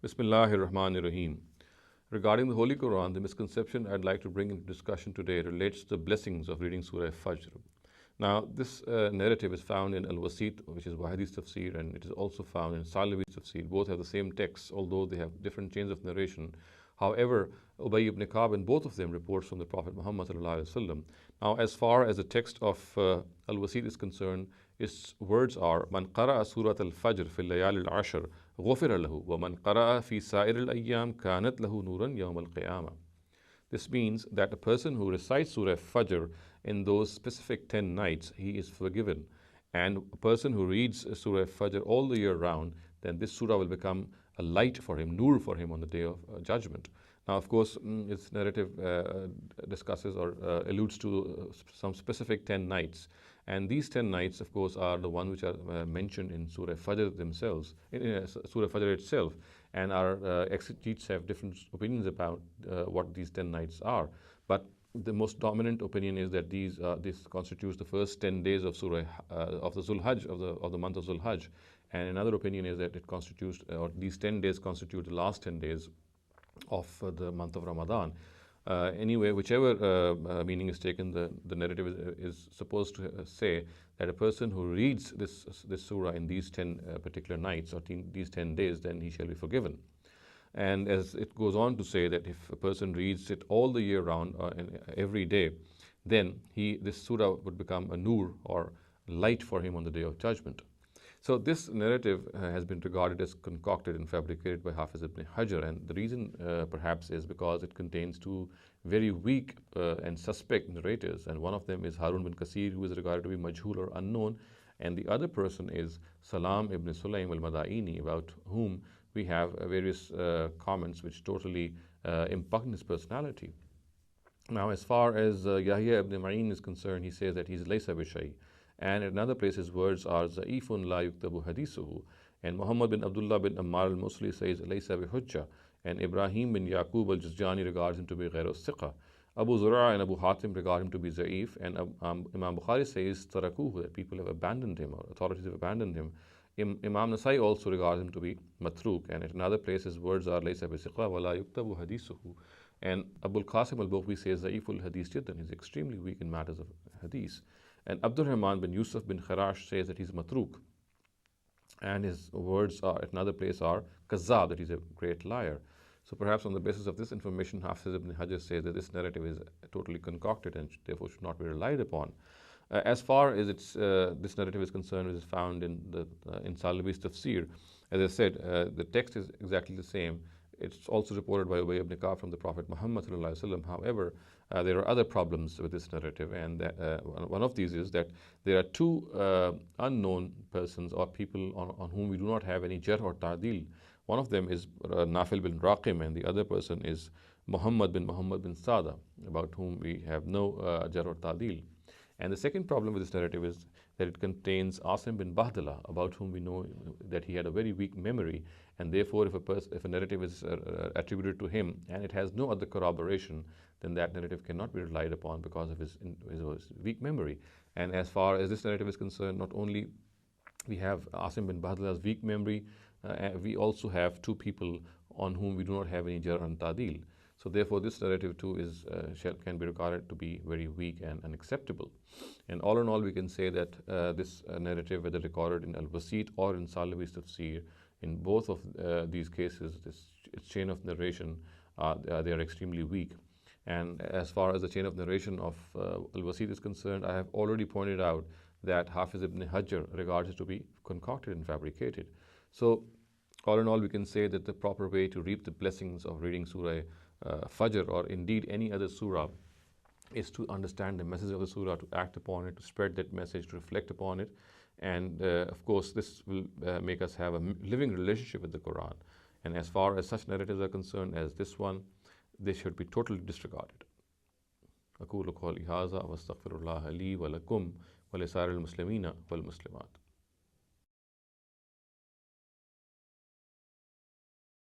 Bismillahir Rahmanir Rahim. Regarding the Holy Quran, the misconception I'd like to bring into discussion today relates to the blessings of reading Surah Fajr. Now, this narrative is found in Al-Wasit, which is Wahid's tafsir, and it is also found in Salabi's tafsir. Both have the same text, although they have different chains of narration. However, Ubay ibn Ka'b and both of them reports from the Prophet Muhammad sallallahu alaihi wasallam. Now, as far as the text of Al-Wasit is concerned, its words are Man qara'a surat al-Fajr fil layal al-ashr ghufira lahu wa man qara'a fi sa'ir al-ayyam kanat lahu nuran yawm al-qiyamah. This means that a person who recites Surah Fajr in those specific 10 nights, he is forgiven. And a person who reads Surah Fajr all the year round, then this surah will become a light for him, nur for him on the day of judgment. Now, of course, its narrative discusses or alludes to some specific 10 nights. And these 10 nights, of course, are the ones which are mentioned in Surah Fajr themselves, in Surah Fajr itself. And our exegetes have different opinions about what these 10 nights are. But the most dominant opinion is that this constitutes the first 10 days of Surah of the Zulhajj, of the month of Zulhajj. And another opinion is that it constitutes, or these 10 days constitute the last 10 days of the month of Ramadan. Anyway, whichever meaning is taken, the narrative is supposed to say that a person who reads this surah in these 10 particular nights or these 10 days, then he shall be forgiven. And as it goes on to say that if a person reads it all the year round and every day, then this surah would become a nur or light for him on the day of judgment. So this narrative has been regarded as concocted and fabricated by Hafiz ibn Hajar, and the reason perhaps is because it contains two very weak and suspect narrators, and one of them is Harun bin Kasir, who is regarded to be majhul or unknown, and the other person is Salam ibn Sulaym al-Madaini, about whom we have various comments which totally impugn his personality. Now, as far as Yahya ibn Ma'in is concerned, he says that he's laysa bishay. And in another place, his words are Za'ifun la yuktabu hadithuhu. And Muhammad bin Abdullah bin Ammar al-Musli says Laysa bi hujja. And Ibrahim bin Yaqub al-Juzjani regards him to be ghayr al-siqa. Abu Zura and Abu Hatim regard him to be Za'if. And Imam Bukhari says Tarakuhu, that people have abandoned him, or authorities have abandoned him. Imam Nasai also regards him to be matruk. And at another place, his words are Laysa bi siqa wa la yuktabu hadithuhu. And Abul Qasim al-Bukhari says Za'iful hadith jiddan. He's extremely weak in matters of hadith. And Abdul Rahman bin Yusuf bin Kharash says that he's matruk. And his words are at another place are kazzab, that he's a great liar. So perhaps on the basis of this information, Hafiz ibn Hajar says that this narrative is totally concocted and therefore should not be relied upon. As far as this narrative is concerned, it is found in Salabi's tafsir. As I said, the text is exactly the same. It's also reported by Ubay ibn Ka'b from the Prophet Muhammad sallallahu alaihi wasallam. However, there are other problems with this narrative, and one of these is that there are two unknown persons or people on whom we do not have any jarh or ta'dil. One of them is Nafil bin Raqim, and the other person is Muhammad bin Sada, about whom we have no jarh or ta'dil. And the second problem with this narrative is that it contains Asim bin Bahdala, about whom we know that he had a very weak memory, and therefore if a narrative is attributed to him and it has no other corroboration, then that narrative cannot be relied upon because of his weak memory. And as far as this narrative is concerned, not only we have Asim bin Bahdala's weak memory, we also have two people on whom we do not have any jarh and ta'dil. So therefore, this narrative too can be regarded to be very weak and unacceptable. And all in all, we can say that this narrative, whether recorded in Al-Wasit or in Salabi's tafsir, in both of these cases, its chain of narration, they are extremely weak. And as far as the chain of narration of Al-Wasit is concerned, I have already pointed out that Hafiz ibn Hajar regards it to be concocted and fabricated. So all in all, we can say that the proper way to reap the blessings of reading Surah Fajr, or indeed any other surah, is to understand the message of the surah, to act upon it, to spread that message, to reflect upon it. And of course, this will make us have a living relationship with the Quran. And as far as such narratives are concerned as this one, they should be totally disregarded. أقول قولي هذا وأستغفر الله لي ولكم ولسائر المسلمين والمسلمات.